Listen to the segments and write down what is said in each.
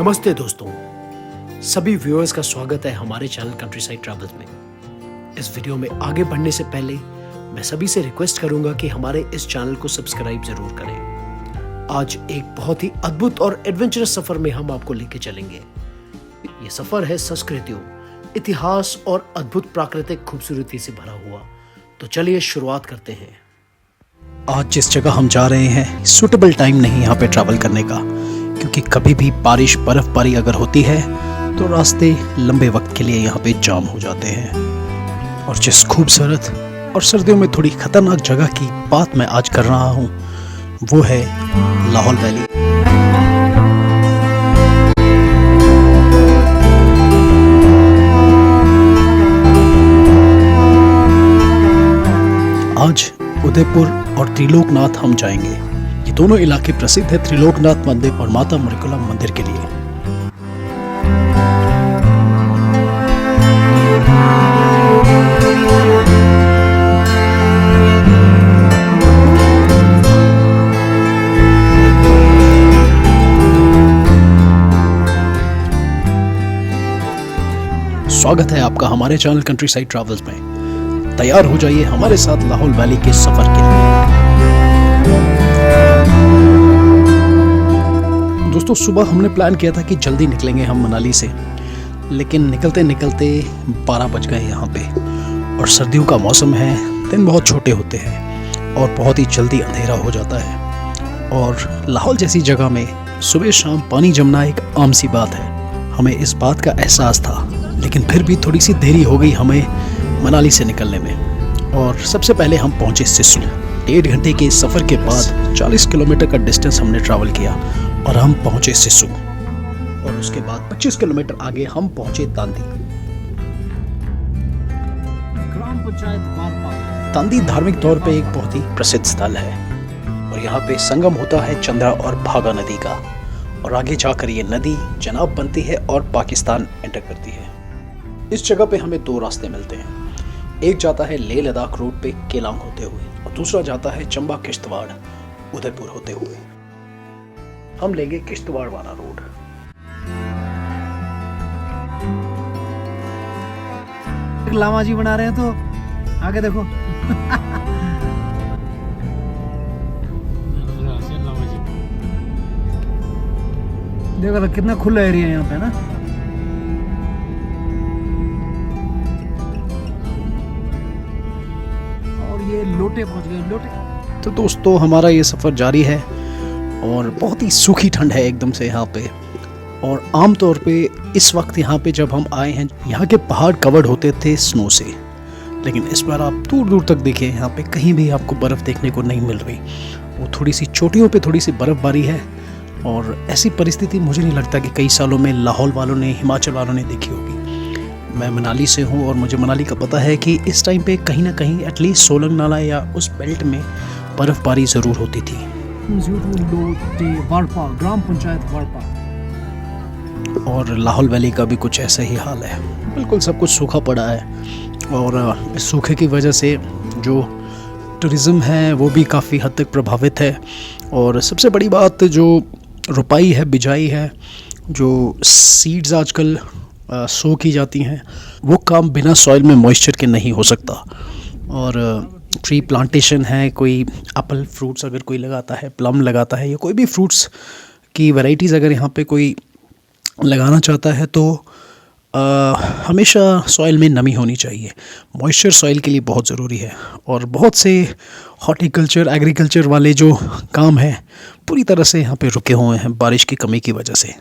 नमस्ते दोस्तों, सभी व्यूअर्स का स्वागत है हमारे चैनल कंट्रीसाइड ट्रैवल्स में। इस वीडियो में आगे बढ़ने से पहले मैं सभी से रिक्वेस्ट करूंगा कि हमारे इस चैनल को सब्सक्राइब जरूर करें। आज एक बहुत ही अद्भुत और एडवेंचरस सफर में हम आपको लेके चलेंगे। ये सफर है संस्कृतियों, इतिहास और अद्भुत प्राकृतिक खूबसूरती से भरा हुआ। तो चलिए शुरुआत करते हैं। आज जिस जगह हम जा रहे हैं सूटेबल टाइम नहीं यहाँ पे ट्रैवल करने का, क्योंकि कभी भी बारिश बर्फबारी अगर होती है तो रास्ते लंबे वक्त के लिए यहाँ पे जाम हो जाते हैं। और जिस खूबसूरत और सर्दियों में थोड़ी खतरनाक जगह की बात मैं आज कर रहा हूँ वो है लाहौल वैली। आज उदयपुर और त्रिलोकनाथ हम जाएंगे। ये दोनों इलाके प्रसिद्ध है त्रिलोकनाथ मंदिर और माता मरिकुला मंदिर के लिए। स्वागत है आपका हमारे चैनल कंट्रीसाइड ट्रैवल्स में। तैयार हो जाइए हमारे साथ लाहौल वैली के सफर के लिए। दोस्तों, सुबह हमने प्लान किया था कि जल्दी निकलेंगे हम मनाली से, लेकिन निकलते निकलते 12 बज गए यहाँ पे। और सर्दियों का मौसम है, दिन बहुत छोटे होते हैं और बहुत ही जल्दी अंधेरा हो जाता है। और लाहौल जैसी जगह में सुबह शाम पानी जमना एक आम सी बात है। हमें इस बात का एहसास था, लेकिन फिर भी थोड़ी सी देरी हो गई हमें मनाली से निकलने में। और सबसे पहले हम पहुंचे सिस्सू। 1.5 घंटे के सफ़र के बाद 40 किलोमीटर का डिस्टेंस हमने ट्रैवल किया और हम पहुंचे सिस्सू। और उसके बाद 25 किलोमीटर आगे हम पहुंचे तांदी। ग्राम पंचायत वारपा। तांदी धार्मिक तौर पे एक बहुत ही प्रसिद्ध स्थल है और यहाँ पे संगम होता है चंद्रा और भागा नदी का। और आगे जाकर ये नदी चनाब बनती है और पाकिस्तान एंटर करती है। इस जगह पे हमें 2 रास्ते मिलते हैं। एक जाता है लेह लद्दाख रोड पे केलांग होते हुए और दूसरा जाता है चंबा किश्तवाड़ उदयपुर होते हुए। हम लेंगे किश्तवाड़ वाला रोड। लामा जी बना रहे हैं तो आगे देखो। देखो ना कितना खुला एरिया है यहाँ पे ना। और ये लोटे पहुंच गए, लोटे। तो दोस्तों, हमारा ये सफ़र जारी है और बहुत ही सूखी ठंड है एकदम से यहाँ पे। और आम तौर पे इस वक्त यहाँ पे जब हम आए हैं, यहाँ के पहाड़ कवर्ड होते थे स्नो से, लेकिन इस बार आप दूर दूर तक देखें यहाँ पे कहीं भी आपको बर्फ़ देखने को नहीं मिल रही। वो थोड़ी सी चोटियों पे थोड़ी सी बर्फ़बारी है। और ऐसी परिस्थिति मुझे नहीं लगता कि कई सालों में लाहौल वालों ने, हिमाचल वालों ने देखी होगी। मैं मनाली से हूँ और मुझे मनाली का पता है कि इस टाइम पे कहीं ना कहीं एटलीस्ट सोलंग नाला या उस बेल्ट में बर्फ़बारी ज़रूर होती थी। ग्राम पंचायत वारपा। और लाहौल वैली का भी कुछ ऐसा ही हाल है, बिल्कुल सब कुछ सूखा पड़ा है। और इस सूखे की वजह से जो टूरिज़्म है वो भी काफ़ी हद तक प्रभावित है। और सबसे बड़ी बात जो रुपाई है, बिजाई है, जो सीड्स आजकल सो की जाती हैं, वो काम बिना सॉइल में मॉइस्चर के नहीं हो सकता। और ट्री प्लांटेशन है, कोई एप्पल फ्रूट्स अगर कोई लगाता है, प्लम लगाता है, या कोई भी फ्रूट्स की वैराइटीज़ अगर यहाँ पे कोई लगाना चाहता है तो हमेशा सॉइल में नमी होनी चाहिए। मॉइस्चर सॉइल के लिए बहुत ज़रूरी है। और बहुत से हॉर्टिकल्चर, एग्रीकल्चर वाले जो काम हैं पूरी तरह से यहाँ पे रुके हुए हैं बारिश की कमी की वजह से।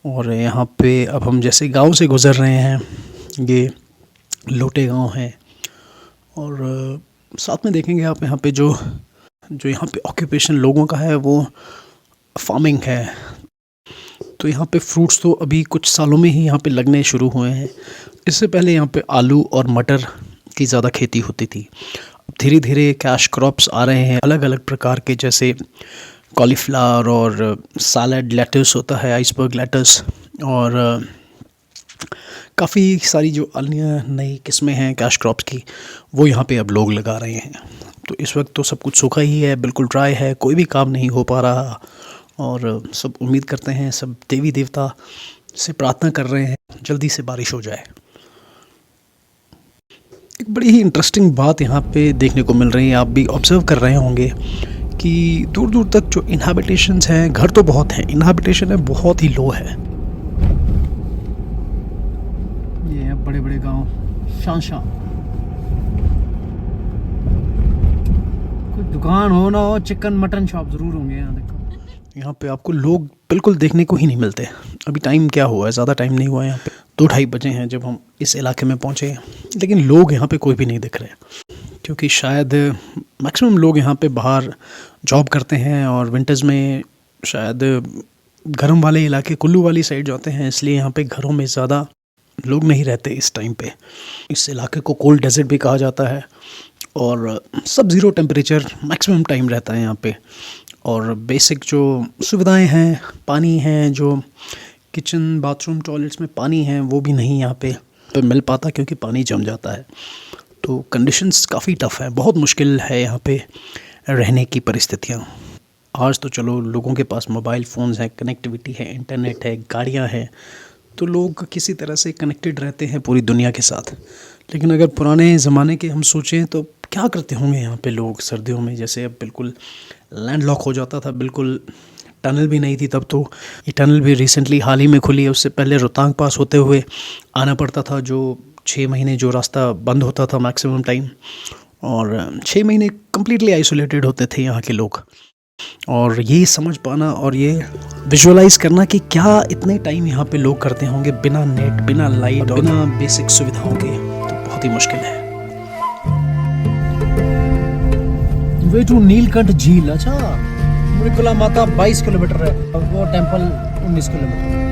और यहाँ पे अब हम जैसे गांव से गुज़र रहे हैं, ये लोटे गांव है। और साथ में देखेंगे आप यहाँ पे जो यहाँ पे ऑक्यूपेशन लोगों का है वो फार्मिंग है। तो यहाँ पे फ्रूट्स तो अभी कुछ सालों में ही यहाँ पे लगने शुरू हुए हैं। इससे पहले यहाँ पे आलू और मटर की ज़्यादा खेती होती थी। अब धीरे धीरे कैश क्रॉप्स आ रहे हैं अलग अलग प्रकार के, जैसे कॉलीफ्लावर और सैलड लेटस होता है, आइसबर्ग लेटस, और काफ़ी सारी जो अन्य नई किस्में हैं कैश क्रॉप्स की वो यहाँ पे अब लोग लगा रहे हैं। तो इस वक्त तो सब कुछ सूखा ही है, बिल्कुल ड्राई है, कोई भी काम नहीं हो पा रहा। और सब उम्मीद करते हैं, सब देवी देवता से प्रार्थना कर रहे हैं जल्दी से बारिश हो जाए। एक बड़ी ही इंटरेस्टिंग बात यहाँ पे देखने को मिल रही है, आप भी ऑब्जर्व कर रहे होंगे कि दूर दूर तक जो इनहैबिटेशंस हैं, घर तो बहुत हैं, इनहैबिटेशन है बहुत ही लो है। ये है बड़े बड़े गांव, शान शान। कोई दुकान हो ना हो, चिकन मटन शॉप जरूर होंगे यहाँ। देखो यहाँ पे आपको लोग बिल्कुल देखने को ही नहीं मिलते। अभी टाइम क्या हुआ है, ज़्यादा टाइम नहीं हुआ है, यहाँ पे 2-2:30 बजे हैं जब हम इस इलाके में पहुँचे, लेकिन लोग यहाँ पे कोई भी नहीं दिख रहे, क्योंकि शायद मैक्सिमम लोग यहाँ पे बाहर जॉब करते हैं और विंटर्स में शायद गर्म वाले इलाके कुल्लू वाली साइड जाते हैं, इसलिए यहाँ पे घरों में ज़्यादा लोग नहीं रहते इस टाइम पे। इस इलाके को कोल्ड डेजर्ट भी कहा जाता है और सब ज़ीरो टेम्परेचर मैक्सिमम टाइम रहता है यहाँ पे। और बेसिक जो सुविधाएं हैं, पानी हैं, जो किचन बाथरूम टॉयलेट्स में पानी है वो भी नहीं यहाँ पे मिल पाता, क्योंकि पानी जम जाता है। तो कंडीशंस काफ़ी टफ़ है, बहुत मुश्किल है यहाँ पे रहने की परिस्थितियाँ। आज तो चलो लोगों के पास मोबाइल फ़ोन्स हैं, कनेक्टिविटी है, इंटरनेट है, गाड़ियाँ हैं, तो लोग किसी तरह से कनेक्टेड रहते हैं पूरी दुनिया के साथ। लेकिन अगर पुराने ज़माने के हम सोचें तो क्या करते होंगे यहाँ पे लोग सर्दियों में, जैसे अब बिल्कुल लैंडलॉक हो जाता था, बिल्कुल टनल भी नहीं थी तब तो। ये टनल भी रिसेंटली हाल ही में खुली है, उससे पहले रोहतांग पास होते हुए आना पड़ता था, जो 6 महीने जो रास्ता बंद होता था मैक्सिमम टाइम, और 6 महीने कम्प्लीटली आइसोलेटेड होते थे यहाँ के लोग। और ये समझ पाना और ये विजुअलाइज़ करना कि क्या इतने टाइम यहाँ पे लोग करते होंगे बिना नेट, बिना लाइट, बिना बेसिक सुविधाओं के, तो बहुत ही मुश्किल है। वे टू नीलकंठ झील, अच्छा मृकुला माता 22 किलोमीटर है, वो टेम्पल 19 किलोमीटर।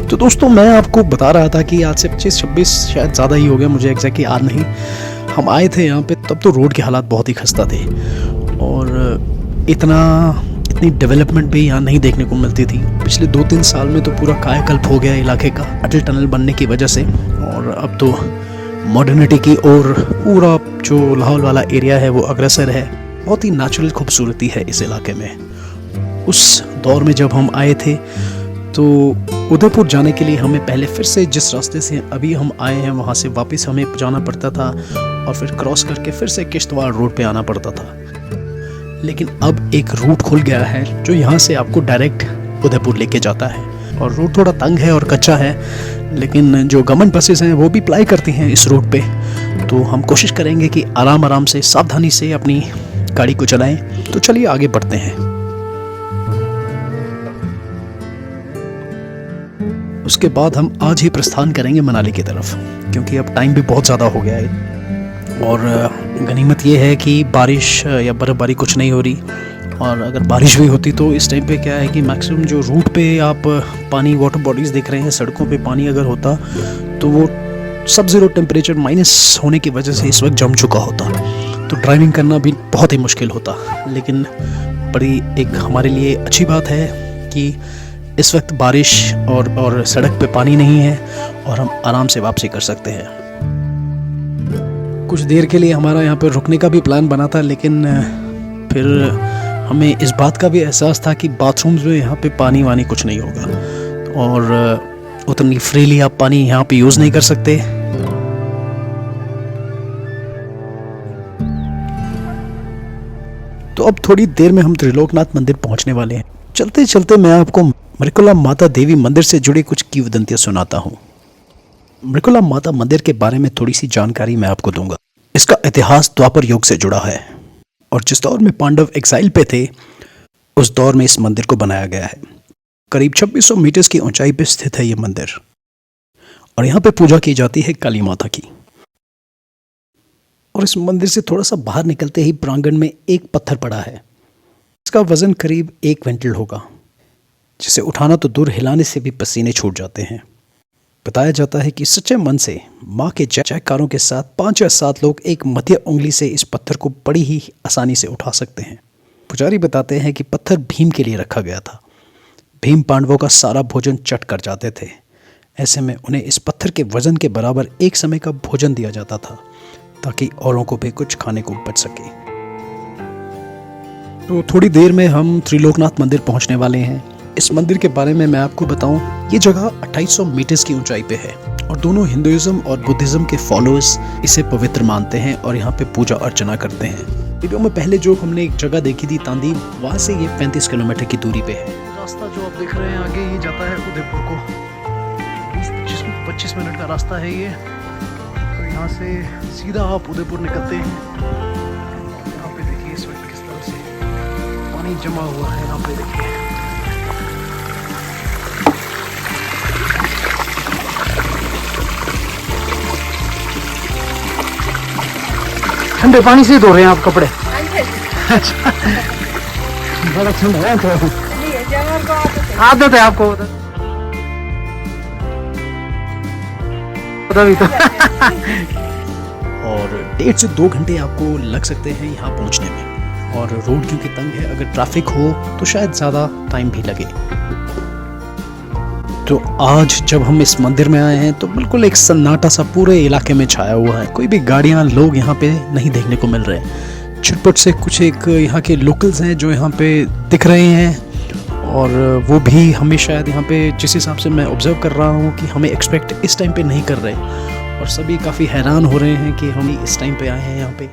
तो दोस्तों मैं आपको बता रहा था कि आज से 25-26 शायद ज़्यादा ही हो गया, मुझे एग्जैक्टली याद नहीं, हम आए थे यहाँ पे, तब तो रोड के हालात बहुत ही खस्ता थे और इतनी डेवलपमेंट भी यहाँ नहीं देखने को मिलती थी। पिछले 2-3 साल में तो पूरा कायाकल्प हो गया इलाके का अटल टनल बनने की वजह से, और अब तो मॉडर्निटी की ओर पूरा जो लाहौल वाला एरिया है वो अग्रसर है। बहुत ही नेचुरल खूबसूरती है इस इलाके में। उस दौर में जब हम आए थे तो उदयपुर जाने के लिए हमें पहले फिर से जिस रास्ते से अभी हम आए हैं वहाँ से वापस हमें जाना पड़ता था और फिर क्रॉस करके फिर से किश्तवाड़ रोड पे आना पड़ता था। लेकिन अब एक रूट खुल गया है जो यहाँ से आपको डायरेक्ट उदयपुर लेके जाता है, और रूट थोड़ा तंग है और कच्चा है, लेकिन जो गवर्नमेंट बसेस हैं वो भी अप्लाई करती हैं इस रूट पे। तो हम कोशिश करेंगे कि आराम आराम से सावधानी से अपनी गाड़ी को चलाएं। तो चलिए आगे बढ़ते हैं। उसके बाद हम आज ही प्रस्थान करेंगे मनाली की तरफ, क्योंकि अब टाइम भी बहुत ज़्यादा हो गया है और गनीमत ये है कि बारिश या बर्फ़बारी कुछ नहीं हो रही। और अगर बारिश भी होती तो इस टाइम पे क्या है कि मैक्सिमम जो रूट पे आप पानी, वाटर बॉडीज़ देख रहे हैं, सड़कों पे पानी अगर होता तो वो सब ज़ीरो टेम्परेचर माइनस होने की वजह से इस वक्त जम चुका होता, तो ड्राइविंग करना भी बहुत ही मुश्किल होता। लेकिन बड़ी एक हमारे लिए अच्छी बात है कि इस वक्त बारिश और सड़क पे पानी नहीं है और हम आराम से वापसी कर सकते हैं। कुछ देर के लिए हमारा यहाँ पे रुकने का भी प्लान बना था, लेकिन फिर हमें इस बात का भी एहसास था कि बाथरूम्स में यहाँ पे पानी वानी कुछ नहीं होगा और उतनी फ्रीली आप पानी यहाँ पे यूज़ नहीं कर सकते। तो अब थोड़ी देर में हम त्रिलोकनाथ मंदिर पहुँचने वाले हैं। चलते चलते मैं आपको मृकुला माता देवी मंदिर से जुड़ी कुछ किंवदंतियां सुनाता हूँ। मृकुला माता मंदिर के बारे में थोड़ी सी जानकारी मैं आपको दूंगा। इसका इतिहास द्वापर युग से जुड़ा है और जिस दौर में पांडव एक्साइल पे थे उस दौर में इस मंदिर को बनाया गया है। करीब 2600 मीटर की ऊंचाई पर स्थित है ये मंदिर और यहाँ पे पूजा की जाती है काली माता की। और इस मंदिर से थोड़ा सा बाहर निकलते ही प्रांगण में एक पत्थर पड़ा है। इसका वजन करीब 1 क्विंटल होगा, जिसे उठाना तो दूर, हिलाने से भी पसीने छूट जाते हैं। बताया जाता है कि सच्चे मन से माँ के जयकारों के साथ 5 या 7 लोग एक मध्य उंगली से इस पत्थर को बड़ी ही आसानी से उठा सकते हैं। पुजारी बताते हैं कि पत्थर भीम के लिए रखा गया था। भीम पांडवों का सारा भोजन चट कर जाते थे। ऐसे में उन्हें इस पत्थर के वजन के बराबर एक समय का भोजन दिया जाता था ताकि औरों को भी कुछ खाने को बच सके। तो थोड़ी देर में हम त्रिलोकनाथ मंदिर पहुंचने वाले हैं। इस मंदिर के बारे में मैं आपको बताऊं, ये जगह 2800 मीटर्स की ऊंचाई पे है और दोनों हिंदुइज्म और बुद्धिज्म के फॉलोअर्स इसे पवित्र मानते हैं और यहाँ पे पूजा अर्चना करते हैं। वीडियो में पहले जो हमने एक जगह देखी थी तांदीम, वहाँ से ये 35 किलोमीटर की दूरी पे है। रास्ता जो आप देख रहे हैं आगे, ये जाता है उदयपुर को। 20-25 मिनट का रास्ता है ये। तो यहाँ से सीधा आप उदयपुर निकलते हैं। यहाँ पे देखिए इस वक्त किस तरह से पानी जमा हुआ है। यहाँ पे देखिए ठंडे पानी से धो रहे हैं आप कपड़े? अच्छा, बड़ा ठंडा है तो आदत है आपको तभी तो। और 1.5 से 2 घंटे आपको लग सकते हैं यहाँ पहुँचने में। और रोड क्योंकि तंग है, अगर ट्रैफिक हो तो शायद ज़्यादा टाइम भी लगे। तो आज जब हम इस मंदिर में आए हैं तो बिल्कुल एक सन्नाटा सा पूरे इलाके में छाया हुआ है। कोई भी गाड़ियां, लोग यहाँ पे नहीं देखने को मिल रहे हैं। छिटपुट से कुछ एक यहाँ के लोकल्स हैं जो यहाँ पे दिख रहे हैं और वो भी हमें शायद यहाँ पे, जिस हिसाब से मैं ऑब्जर्व कर रहा हूँ, कि हमें एक्सपेक्ट इस टाइम पे नहीं कर रहे और सभी काफ़ी हैरान हो रहे हैं कि हम इस टाइम पे आए हैं यहाँ पे।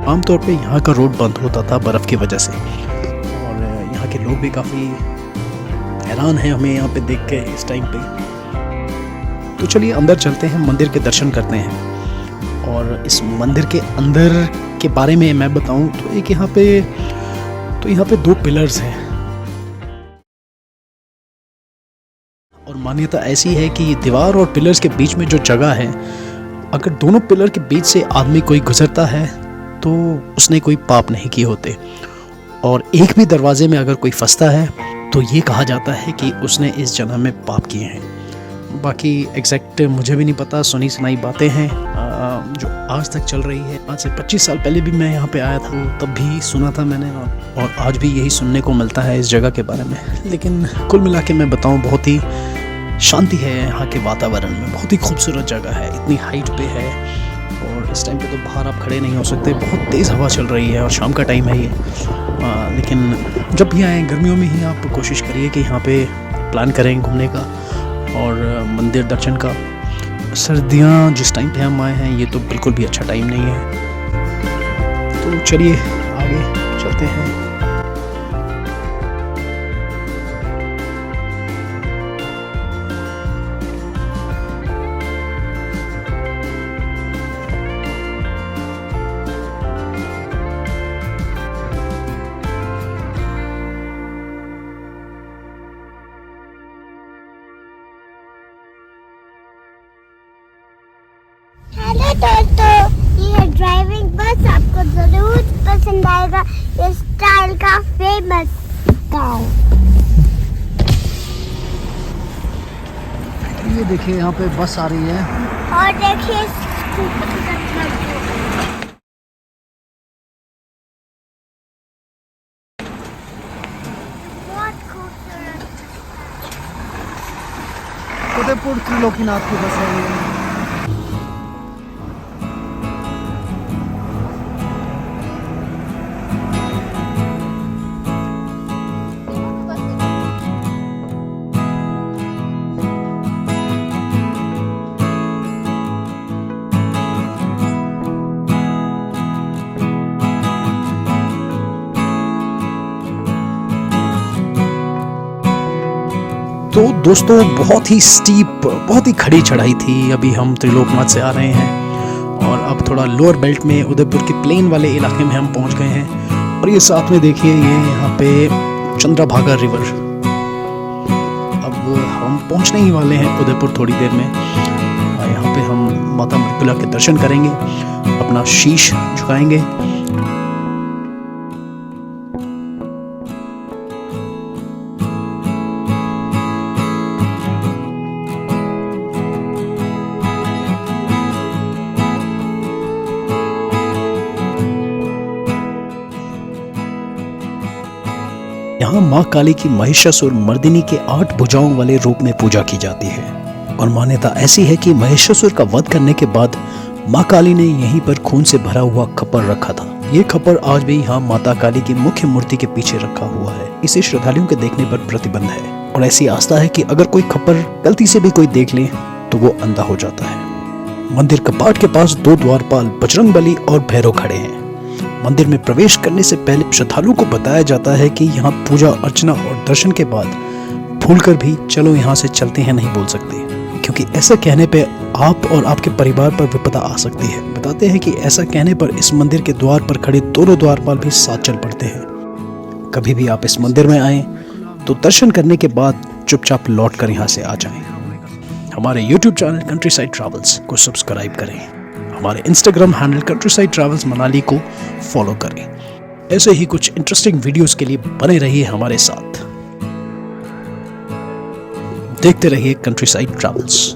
आमतौर पे यहाँ का रोड बंद होता था बर्फ़ की वजह से और यहाँ के लोग भी काफ़ी हैरान हैं हमें यहाँ पे देख के इस टाइम पे। तो चलिए अंदर चलते हैं, मंदिर के दर्शन करते हैं। और इस मंदिर के अंदर के बारे में मैं बताऊं तो एक यहाँ पे 2 पिलर्स हैं और मान्यता ऐसी है कि ये दीवार और पिलर्स के बीच में जो जगह है, अगर दोनों पिलर के बीच से आदमी कोई गुजरता है तो उसने कोई पाप नहीं किए होते। और एक भी दरवाजे में अगर कोई फंसता है तो ये कहा जाता है कि उसने इस जन्म में पाप किए हैं। बाकी एग्जैक्ट मुझे भी नहीं पता, सुनी सुनाई बातें हैं जो आज तक चल रही है। आज से 25 साल पहले भी मैं यहाँ पे आया था, तब भी सुना था मैंने और आज भी यही सुनने को मिलता है इस जगह के बारे में। लेकिन कुल मिला के मैं बताऊँ, बहुत ही शांति है यहाँ के वातावरण में। बहुत ही खूबसूरत जगह है, इतनी हाइट पे है और इस टाइम पे तो बाहर आप खड़े नहीं हो सकते। बहुत तेज़ हवा चल रही है और शाम का टाइम है ये। लेकिन जब भी आएँ गर्मियों में ही आप कोशिश करिए कि यहाँ पे प्लान करें घूमने का और मंदिर दर्शन का। सर्दियाँ जिस टाइम पे हम आए हैं ये तो बिल्कुल भी अच्छा टाइम नहीं है। तो चलिए आगे चलते हैं। हेलो दोस्तों, ये है ड्राइविंग बस। आपको जरूर पसंद आएगा। ये स्टाइल का फेमस गाँव। ये देखिए यहाँ पे बस आ रही है और देखिए खूबसूरत मजदूर। बहुत खूबसूरत। उदयपुर त्रिलोकीनाथ की बस है ये। तो दोस्तों बहुत ही स्टीप, बहुत ही खड़ी चढ़ाई थी। अभी हम त्रिलोकनाथ से आ रहे हैं और अब थोड़ा लोअर बेल्ट में उदयपुर के प्लेन वाले इलाके में हम पहुंच गए हैं। और ये साथ में देखिए, ये यहाँ पे चंद्रभागा रिवर। अब हम पहुंचने ही वाले हैं उदयपुर थोड़ी देर में। यहाँ पे हम माता मृत्युला के दर्शन करेंगे, अपना शीश झुकाएंगे। यहाँ माँ काली की महिषासुर मर्दिनी के 8 भुजाओं वाले रूप में पूजा की जाती है और मान्यता ऐसी है कि महिषासुर का वध करने के बाद माँ काली ने यहीं पर खून से भरा हुआ खप्पर रखा था। ये खप्पर आज भी यहाँ माता काली की मुख्य मूर्ति के पीछे रखा हुआ है। इसे श्रद्धालुओं के देखने पर प्रतिबंध है और ऐसी आस्था है कि अगर कोई खप्पर गलती से भी कोई देख ले तो वो अंधा हो जाता है। मंदिर कपाट के पास 2 द्वारपाल बजरंगबली और भैरव खड़े हैं। मंदिर में प्रवेश करने से पहले श्रद्धालुओं को बताया जाता है कि यहाँ पूजा अर्चना और दर्शन के बाद भूलकर भी चलो यहाँ से चलते हैं नहीं बोल सकते, क्योंकि ऐसा कहने पे आप और आपके परिवार पर विपदा आ सकती है। बताते हैं कि ऐसा कहने पर इस मंदिर के द्वार पर खड़े दोनों द्वारपाल भी साथ चल पड़ते हैं। कभी भी आप इस मंदिर में आए तो दर्शन करने के बाद चुपचाप लौट कर यहाँ से आ जाएं। हमारे YouTube चैनल कंट्रीसाइड ट्रैवल्स को सब्सक्राइब करें। हमारे Instagram handle countryside travels Manali को फॉलो करें। ऐसे ही कुछ इंटरेस्टिंग वीडियोस के लिए बने रहिए हमारे साथ। देखते रहिए कंट्रीसाइड ट्रैवल्स।